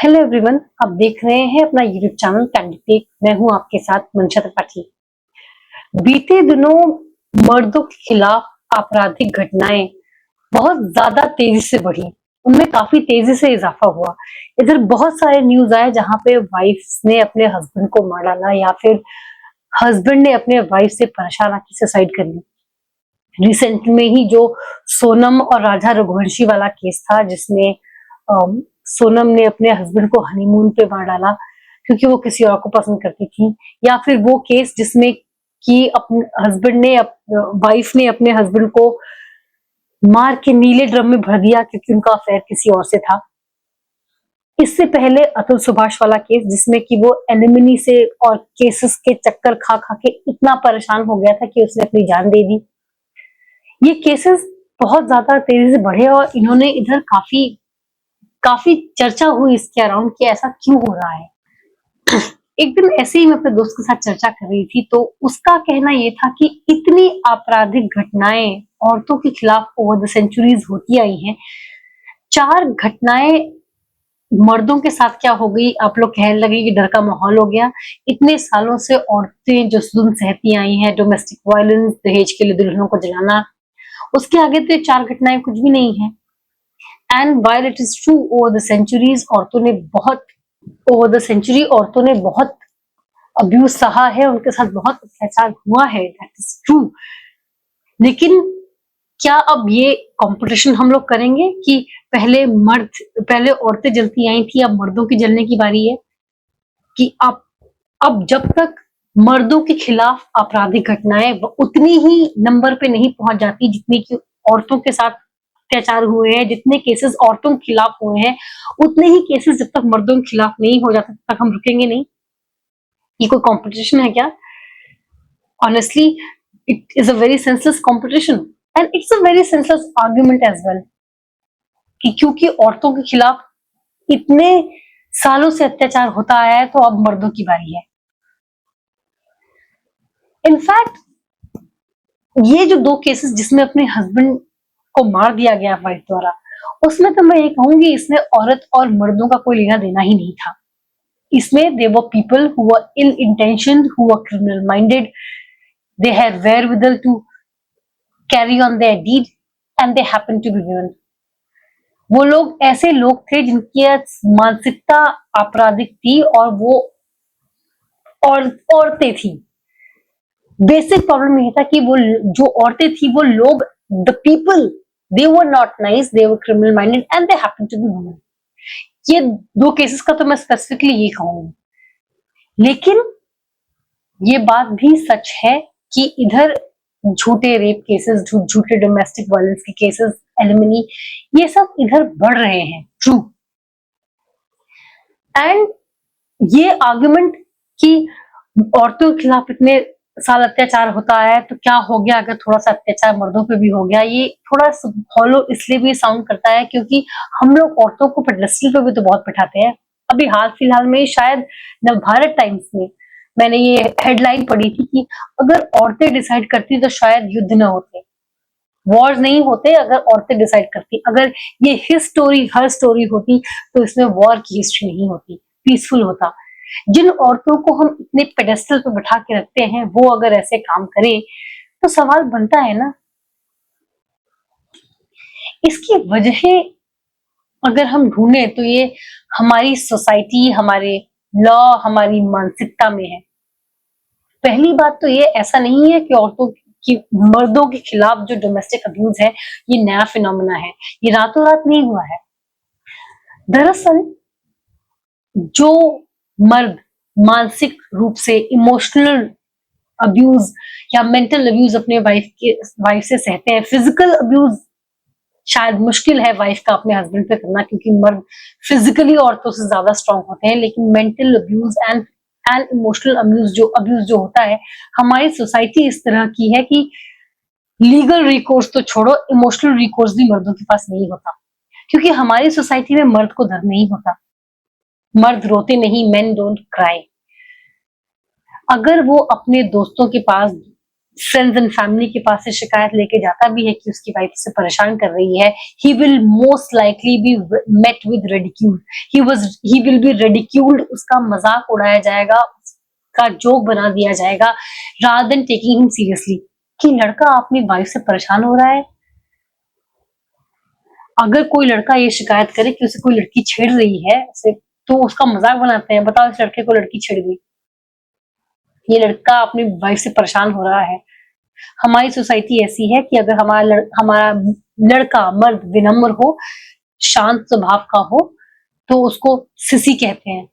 Hello everyone, आप देख रहे हैं अपना यूट्यूब चैनल कैंडी टेक। मैं हूं आपके साथ मंशा त्रिपाठी। बीते दिनों मर्दों के खिलाफ आपराधिक घटनाएं बहुत ज्यादा तेजी से बढ़ी, उनमें काफी तेजी से इजाफा हुआ। इधर बहुत सारे न्यूज आए जहां पे वाइफ ने अपने हस्बैंड को मार डाला या फिर हस्बैंड ने अपने वाइफ से परेशान आके सुसाइड कर ली। रिसेंट में ही जो सोनम और राजा रघुवंशी वाला केस था, जिसमें सोनम ने अपने हस्बैंड को हनीमून पे मार डाला क्योंकि वो किसी और को पसंद करती थी, या फिर वो केस जिसमें कि अपने हस्बैंड ने वाइफ ने अपने हस्बैंड को मार के नीले ड्रम में भर दिया क्योंकि उनका अफेयर किसी और से था। इससे पहले अतुल सुभाष वाला केस, जिसमें कि वो एलिमनी से और केसेस के चक्कर खा खा के इतना परेशान हो गया था कि उसने अपनी जान दे दी। ये केसेस बहुत ज्यादा तेजी से बढ़े और इन्होंने इधर काफी काफी चर्चा हुई इसके अराउंड कि ऐसा क्यों हो रहा है। एक दिन ऐसे ही मैं अपने दोस्त के साथ चर्चा कर रही थी, तो उसका कहना ये था कि इतनी आपराधिक घटनाएं औरतों के खिलाफ ओवर द सेंचुरीज होती आई हैं। 4 घटनाएं मर्दों के साथ क्या हो गई, आप लोग कहने लगे कि डर का माहौल हो गया। इतने सालों से औरतें जो जुल्म सहती आई हैं, डोमेस्टिक वायलेंस, दहेज के लिए दुल्हनों को जलाना, उसके आगे तो ये 4 घटनाएं कुछ भी नहीं है। And while it is true, over the centuries औरतों ने बहुत अब्यूज सहा है, उनके साथ बहुत अत्याचार हुआ है, दैट इज ट्रू। लेकिन क्या अब ये कंपटीशन हम लोग करेंगे कि पहले औरतें जलती आई थी, अब मर्दों की जलने की बारी है? कि अब जब तक मर्दों के खिलाफ आपराधिक घटनाएं उतनी ही नंबर पे नहीं पहुंच जाती जितनी कि औरतों के साथ अत्याचार हुए हैं, जितने केसेस औरतों के खिलाफ हुए हैं, उतने ही केसेस जब तक मर्दों के खिलाफ नहीं हो जाते तब तक हम रुकेंगे नहीं। ये कोई कंपटीशन है क्या? Honestly it is a very senseless competition and it's a very senseless argument as well, कि क्योंकि औरतों के खिलाफ इतने सालों से अत्याचार होता आया है तो अब मर्दों की बारी है। इनफैक्ट ये जो 2 केसेस जिसमें अपने हस्बैंड को मार दिया गया वाइफ द्वारा, उसमें तो मैं ये कहूंगी इसमें औरत और मर्दों का कोई लेना देना ही नहीं था। इसमें they were people who were ill intentioned, who were criminal minded, they had wherewithal to carry on their deed and they happened to be women. वो लोग ऐसे लोग थे जिनकी मानसिकता आपराधिक थी और वो औरतें थी। बेसिक प्रॉब्लम ये था कि वो जो औरतें थी वो लोग, the people, they were not nice, they were criminal minded and they happen to be women. ये 2 केसेस का तो मैं स्पेसिफिकली ये कहूंगी। लेकिन ये बात भी सच है कि इधर झूठे रेप केसेस, झूठे डोमेस्टिक वायलेंस के केसेस, एलिमनी, ये सब इधर बढ़ रहे हैं, ट्रू। एंड ये आर्गुमेंट कि औरतों के खिलाफ इतने साल अत्याचार होता है तो क्या हो गया अगर थोड़ा सा अत्याचार मर्दों पे भी हो गया, ये थोड़ा हॉलो इसलिए भी साउंड करता है क्योंकि हम लोग औरतों को पेडेस्टल पे भी तो बहुत बिठाते हैं। अभी हाल फिलहाल में शायद नवभारत टाइम्स में मैंने ये हेडलाइन पढ़ी थी कि अगर औरतें डिसाइड करती तो शायद युद्ध न होते, वॉर्स नहीं होते अगर औरतें डिसाइड करती। अगर ये हर स्टोरी होती तो इसमें वॉर की हिस्ट्री नहीं होती, पीसफुल होता। जिन औरतों को हम इतने पेडेस्टल पे बैठा के रखते हैं वो अगर ऐसे काम करें तो सवाल बनता है ना। इसकी वजह अगर हम ढूंढे तो ये हमारी सोसाइटी, हमारे लॉ, हमारी मानसिकता में है। पहली बात तो ये ऐसा नहीं है कि मर्दों के खिलाफ जो डोमेस्टिक अब्यूज है ये नया फिनोमेना है, ये रातों रात नहीं हुआ है। दरअसल जो मर्द मानसिक रूप से इमोशनल अब्यूज या मेंटल अब्यूज अपने वाइफ से सहते हैं, फिजिकल अब्यूज शायद मुश्किल है वाइफ का अपने हस्बैंड पे करना क्योंकि मर्द फिजिकली औरतों से ज्यादा स्ट्रांग होते हैं, लेकिन mental abuse and emotional abuse जो होता है, हमारी सोसाइटी इस तरह की है कि लीगल रिकोर्स तो छोड़ो, इमोशनल रिकोर्स भी मर्दों के पास नहीं होता क्योंकि हमारी सोसाइटी में मर्द को दर्द नहीं होता। मर्द रोते नहीं, मेन डोंट क्राई। अगर वो अपने दोस्तों के पास फ्रेंड्स एंड फैमिली के पास से शिकायत लेके जाता भी है कि उसकी वाइफ से परेशान कर रही है, he will most likely be met with ridicule. He will be ridiculed. उसका मजाक उड़ाया जाएगा, उसका जोक बना दिया जाएगा, rather than taking him seriously. कि लड़का अपनी वाइफ से परेशान हो रहा है। अगर कोई लड़का ये शिकायत करे कि उसे कोई लड़की छेड़ रही है उसे, तो उसका मजाक बनाते हैं, बताओ इस लड़के को लड़की छेड़ गई, ये लड़का अपनी वाइफ से परेशान हो रहा है। हमारी सोसाइटी ऐसी है कि अगर हमारा लड़का मर्द विनम्र हो, शांत स्वभाव का हो, तो उसको सिसी कहते हैं,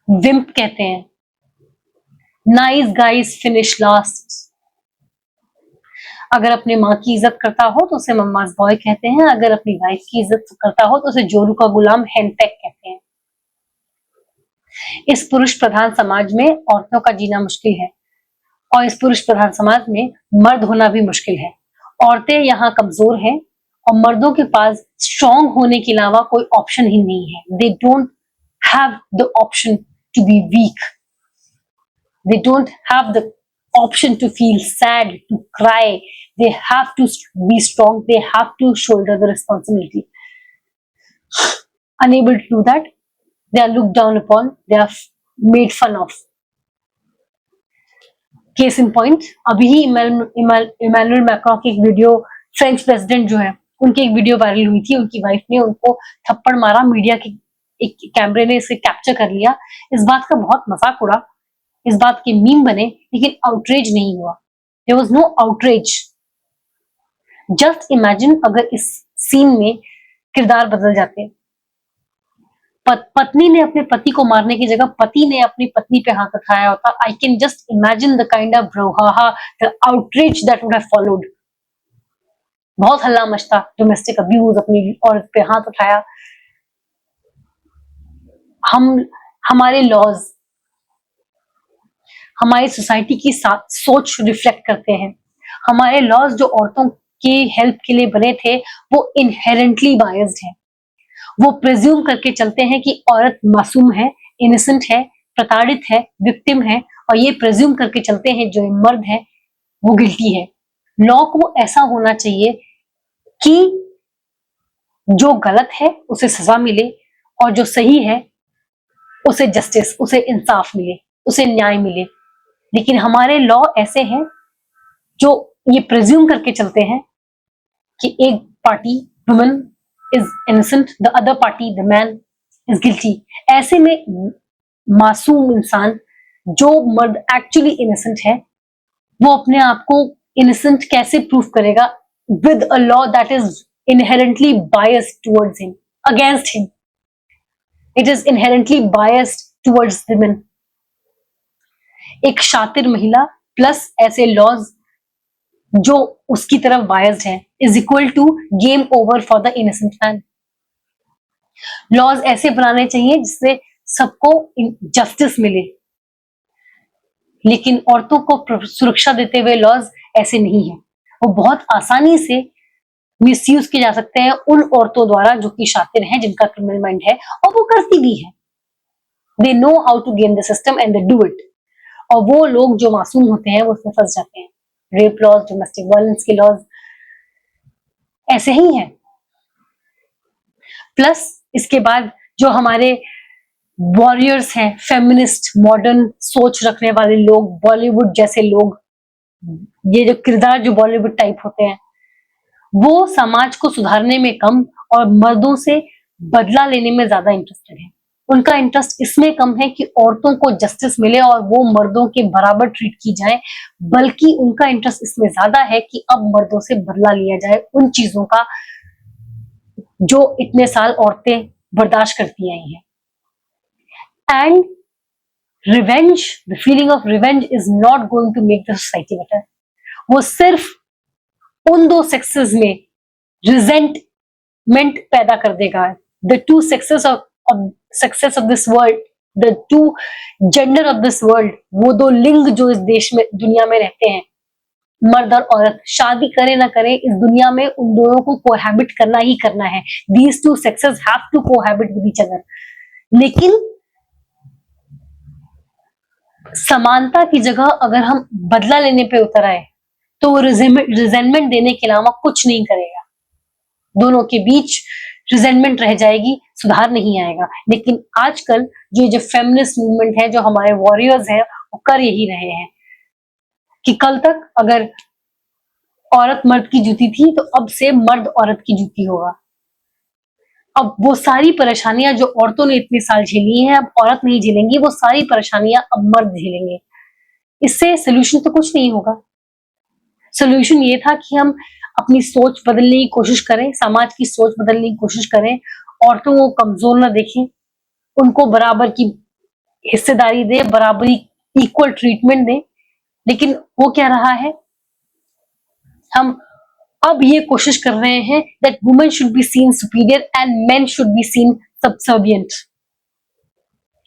विम्प कहते हैं, नाइस गाइज फिनिश लास्ट। अगर अपने माँ की इज्जत करता हो तो उसे मम्माज बॉय कहते हैं, अगर अपनी वाइफ की इज्जत करता हो तो उसे जोरू का गुलाम हेनपेक कहते हैं। इस पुरुष प्रधान समाज में औरतों का जीना मुश्किल है, और इस पुरुष प्रधान समाज में मर्द होना भी मुश्किल है। औरतें यहाँ कमजोर हैं और मर्दों के पास स्ट्रॉन्ग होने के अलावा कोई ऑप्शन ही नहीं है। They don't have the option to be weak, they don't have the option to feel sad, to cry. They have to be strong, they have to shoulder the responsibility. Unable to do that, they are looked down upon, they are made fun of. Case in point, अभी ही Emmanuel Macron की एक video, French president जो है, उनकी एक video viral हुई थी, उनकी वाइफ ने उनको थप्पड़ मारा, मीडिया के एक कैमरे ने इसे कैप्चर कर लिया, इस बात का बहुत मजाक उड़ा, इस बात के मीम बने, लेकिन आउटरेज नहीं हुआ। There was no outrage. Just imagine अगर इस सीन में किरदार बदल जाते, पत्नी ने अपने पति को मारने की जगह पति ने अपनी पत्नी पे हाथ उठाया होता। I can just imagine the kind of brouhaha, the outrage that would have followed. बहुत हल्ला मचता, डोमेस्टिक अब्यूज, अपनी औरत पे हाथ उठाया। हमारे लॉज हमारी सोसाइटी की सोच रिफ्लेक्ट करते हैं। हमारे लॉज जो औरतों के हेल्प के लिए बने थे वो इनहेरेंटली बायस्ड हैं। वो प्रिज्यूम करके चलते हैं कि औरत मासूम है, इनोसेंट है, प्रताड़ित है, विक्टिम है, और ये प्रिज्यूम करके चलते हैं जो मर्द है वो गिल्टी है। लॉ को ऐसा होना चाहिए कि जो गलत है उसे सजा मिले और जो सही है उसे जस्टिस, उसे इंसाफ मिले, उसे न्याय मिले। लेकिन हमारे लॉ ऐसे हैं जो ये प्रिज्यूम करके चलते हैं कि एक party woman is innocent, the other party the man is guilty. ऐसे में मासूम इंसान, जो मर्द एक्चुअली इनोसेंट है, वो अपने आप को इनोसेंट कैसे प्रूव करेगा with a law that is inherently biased towards him, against him. It is inherently biased towards women. एक शातिर महिला प्लस ऐसे लॉज जो उसकी तरफ बायस्ड है is equal to game over for the innocent man. Laws ऐसे बनाने चाहिए जिससे सबको जस्टिस मिले, लेकिन औरतों को सुरक्षा देते हुए लॉज ऐसे नहीं है। वो बहुत आसानी से मिसयूज किए जा सकते हैं उन औरतों द्वारा जो कि शातिर हैं, जिनका क्रिमिनल माइंड है, और वो करती भी है। They know how to game the system and they do it. और वो लोग जो मासूम होते हैं वो उसमें फंस जाते हैं। रेप लॉज, डोमेस्टिक वायलेंस के लॉज ऐसे ही हैं। प्लस इसके बाद जो हमारे वॉरियर्स हैं, फेमिनिस्ट, मॉडर्न सोच रखने वाले लोग, बॉलीवुड जैसे लोग, ये जो किरदार जो बॉलीवुड टाइप होते हैं, वो समाज को सुधारने में कम और मर्दों से बदला लेने में ज्यादा इंटरेस्टेड है। उनका इंटरेस्ट इसमें कम है कि औरतों को जस्टिस मिले और वो मर्दों के बराबर ट्रीट की जाए, बल्कि उनका इंटरेस्ट इसमें ज्यादा है कि अब मर्दों से बदला लिया जाए उन चीजों का जो इतने साल औरतें बर्दाश्त करती आई हैं। And revenge, the feeling of revenge is not going to make the society better. वो सिर्फ उन दो सेक्सेस में रिजेंटमेंट पैदा कर देगा। The two sexes of success of this world, the two gender of this world, वो दो लिंग जो इस देश में, दुनिया में रहते हैं, मर्द और औरत, शादी करे ना करे, इस दुनिया में उन दोनों को कोहैबिट करना ही करना है। These two sexes have to cohabit with each other. लेकिन समानता की जगह अगर हम बदला लेने पे उतर आए तो वो रिजेंटमेंट देने के अलावा कुछ नहीं करेगा। दोनों के बीच रिजेंटमेंट रह जाएगी, सुधार नहीं आएगा। लेकिन आजकल जो फेमिनिस्ट मूवमेंट है, जो हमारे वॉरियर्स हैं, वो कर यही रहे हैं कि कल तक अगर औरत मर्द की जूती थी तो अब से मर्द औरत की जूती होगा। अब वो सारी परेशानियां जो औरतों ने इतने साल झेली हैं, अब औरत नहीं झेलेंगी, वो सारी परेशानियां अब मर्द झेलेंगे। इससे सोल्यूशन तो कुछ नहीं होगा। सोल्यूशन ये था कि हम अपनी सोच बदलने की कोशिश करें, समाज की सोच बदलने की कोशिश करें, औरतों को कमजोर न देखें, उनको बराबर की हिस्सेदारी दें, बराबरी, इक्वल ट्रीटमेंट दें। लेकिन वो क्या रहा है, हम अब ये कोशिश कर रहे हैं that women should be seen superior and main should be seen subservient.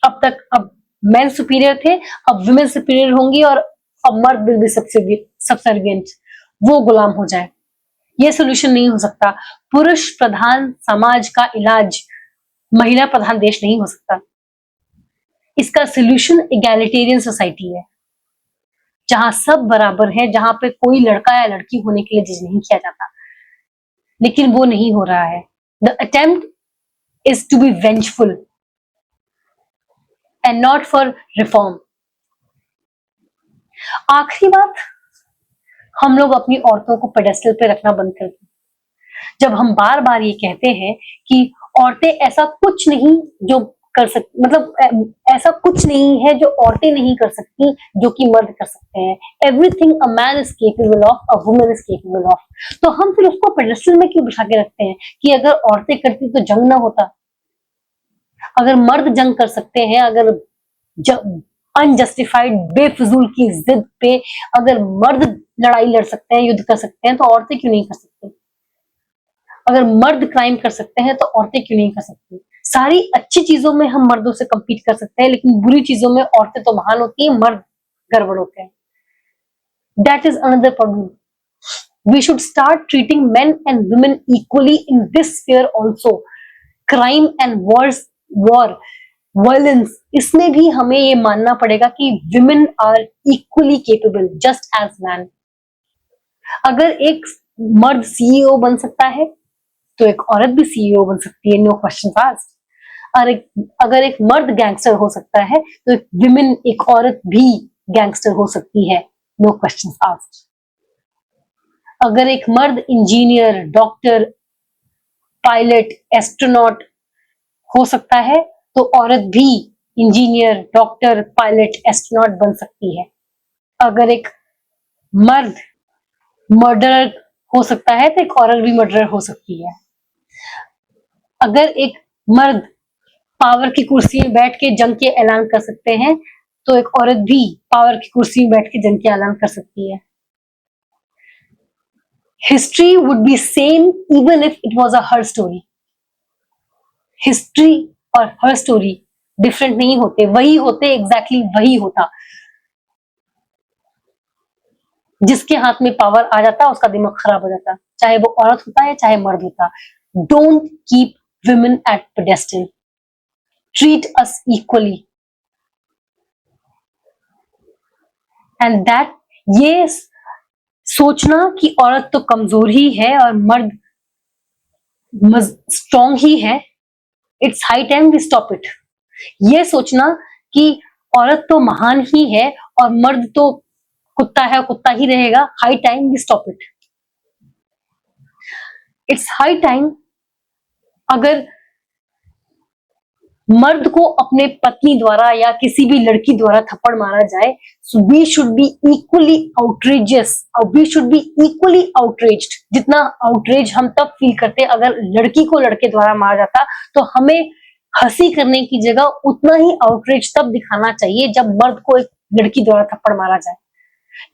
अब मेन सुपीरियर थे, अब वुमेन सुपीरियर होंगी और अब मर्द विल बी सबसर्विएंट, वो गुलाम हो जाए। ये सोल्यूशन नहीं हो सकता। पुरुष प्रधान समाज का इलाज महिला प्रधान देश नहीं हो सकता। इसका सोल्यूशन इगैलिटेरियन सोसाइटी है, जहां सब बराबर है, जहां पे कोई लड़का या लड़की होने के लिए जज नहीं किया जाता। लेकिन वो नहीं हो रहा है। The attempt is to be vengeful and not for reform. आखिरी बात, हम लोग अपनी औरतों को पेडेस्टल पे रखना बंद कर दें। जब हम बार बार ये कहते हैं कि औरतें ऐसा कुछ नहीं जो कर सकती, मतलब ऐसा कुछ नहीं है जो औरतें नहीं कर सकती जो कि मर्द कर सकते हैं। Everything a man is capable of, a woman is capable of. तो हम फिर उसको पेडेस्टल में क्यों बिठा के रखते हैं कि अगर औरतें करती तो जंग ना होता। अगर मर्द जंग कर सकते हैं, अगर अनजस्टिफाइड बेफजूल की जिद पे अगर मर्द लड़ाई लड़ सकते हैं, युद्ध कर सकते हैं, तो औरतें क्यों नहीं कर सकती? अगर मर्द क्राइम कर सकते हैं तो औरतें क्यों नहीं कर सकती? सारी अच्छी चीजों में हम मर्दों से कम्पीट कर सकते हैं, लेकिन बुरी चीजों में औरतें तो महान होती हैं, मर्द गड़बड़ होते हैं। That is another problem. We should start treating men and women equally in this sphere also. Crime and war, violence, इसमें भी हमें ये मानना पड़ेगा कि women are equally capable just as man. अगर एक मर्द सीईओ बन सकता है तो एक औरत भी सीईओ बन सकती है, नो क्वेश्चन आस्क्ड। और अगर एक मर्द गैंगस्टर हो सकता है तो एक विमेन, एक औरत भी गैंगस्टर हो सकती है, नो क्वेश्चन आस्क्ड। अगर एक मर्द इंजीनियर, डॉक्टर, पायलट, एस्ट्रोनॉट हो सकता है तो औरत भी इंजीनियर, डॉक्टर, पायलट, एस्ट्रोनॉट बन सकती है। अगर एक मर्द मर्डरर हो सकता है तो एक औरत भी मर्डरर हो सकती है। अगर एक मर्द पावर की कुर्सी में बैठ के जंग के ऐलान कर सकते हैं तो एक औरत भी पावर की कुर्सी में बैठ के जंग के ऐलान कर सकती है। History would be same even if it was a her story. History और her story डिफरेंट नहीं होते, वही होते, एग्जैक्टली वही होता। जिसके हाथ में पावर आ जाता उसका दिमाग खराब हो जाता, चाहे वो औरत होता है चाहे मर्द होता। Don't keep women at pedestal. Treat us equally. And that, ये सोचना कि औरत तो कमजोर ही है और मर्द स्ट्रॉन्ग ही है, it's high time we stop it. ये सोचना कि औरत तो महान ही है और मर्द तो कुत्ता है, कुत्ता ही रहेगा, high time we stop it. It's high time, अगर मर्द को अपने पत्नी द्वारा या किसी भी लड़की द्वारा थप्पड़ मारा जाए, so we should be equally outrageous, और we should be equally outraged. जितना आउटरेज हम तब फील करते अगर लड़की को लड़के द्वारा मारा जाता, तो हमें हंसी करने की जगह उतना ही आउटरेज तब दिखाना चाहिए जब मर्द को एक लड़की द्वारा थप्पड़ मारा जाए।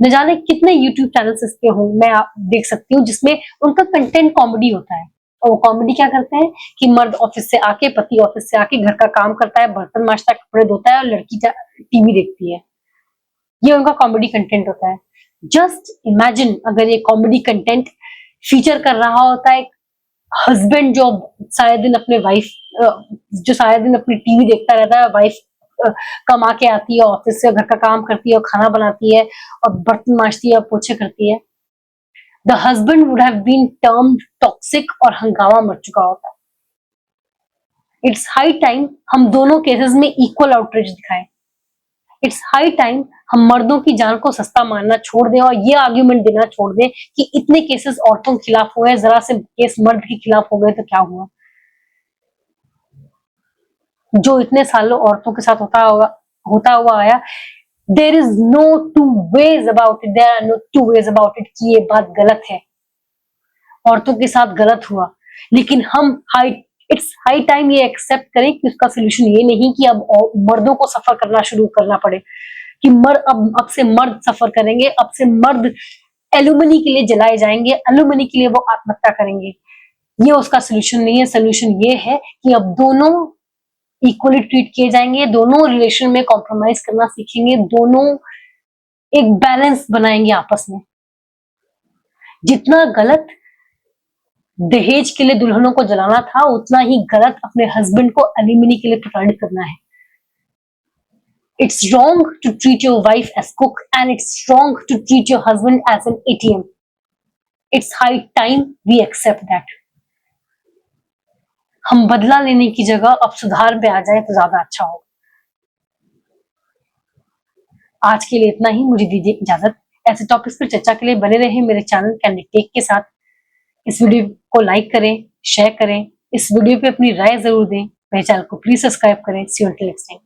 न जाने कितने यूट्यूब चैनल्स इसके हों, मैं आप देख सकती हूँ जिसमें उनका कंटेंट कॉमेडी होता है। और वो कॉमेडी क्या करते हैं कि मर्द ऑफिस से आके, पति ऑफिस से आके घर का काम करता है, बर्तन मांजता है, कपड़े धोता है और लड़की टीवी देखती है। ये उनका कॉमेडी कंटेंट होता है। जस्ट इमेजिन अगर ये कॉमेडी कंटेंट फीचर कर रहा होता है हस्बैंड जो सारे दिन अपने वाइफ, जो सारे दिन अपनी टीवी देखता रहता है, वाइफ कमा के आती है ऑफिस से, घर का काम करती है और खाना बनाती है और बर्तन मांजती है और पोछे करती है, the husband would have been termed toxic और हंगामा मच चुका होता। इट्स हाई टाइम हम दोनों केसेस में इक्वल आउटरीच दिखाएं। इट्स हाई टाइम हम मर्दों की जान को सस्ता मानना छोड़ दें और ये आर्ग्यूमेंट देना छोड़ दें कि इतने केसेस औरतों के खिलाफ हुए हैं, जरा से केस मर्द के खिलाफ हो गए तो क्या हुआ। जो इतने सालों औरतों के साथ होता हुआ आया, there is no two ways about it, there are no two ways about it कि ये बात गलत है, औरतों के साथ गलत हुआ। लेकिन हम इट्स हाई टाइम ये एक्सेप्ट करें कि उसका सोल्यूशन ये नहीं कि अब मर्दों को सफर करना शुरू करना पड़े, कि अब से मर्द सफर करेंगे, अब से मर्द एलुमनी के लिए जलाए जाएंगे, एलुमनी के लिए वो आत्महत्या करेंगे। ये उसका सोल्यूशन नहीं है। सोल्यूशन ये है कि अब दोनों इक्वली ट्रीट किए जाएंगे, दोनों रिलेशन में कॉम्प्रोमाइज करना सीखेंगे, दोनों एक बैलेंस बनाएंगे आपस में। जितना गलत दहेज के लिए दुल्हनों को जलाना था, उतना ही गलत अपने हस्बैंड को एलिमनी के लिए प्रोवाइड करना है। It's wrong to treat your wife as cook and it's wrong to treat your husband as an ATM. It's high time we accept that. हम बदला लेने की जगह अब सुधार पे आ जाए तो ज्यादा अच्छा होगा। आज के लिए इतना ही, मुझे दीजिए इजाजत। ऐसे टॉपिक्स पर चर्चा के लिए बने रहे मेरे चैनल कैंडिड टेक के साथ। इस वीडियो को लाइक करें, शेयर करें, इस वीडियो पे अपनी राय जरूर दें, मेरे चैनल को प्लीज सब्सक्राइब करें। सी यू अंटिल नेक्स्ट टाइम।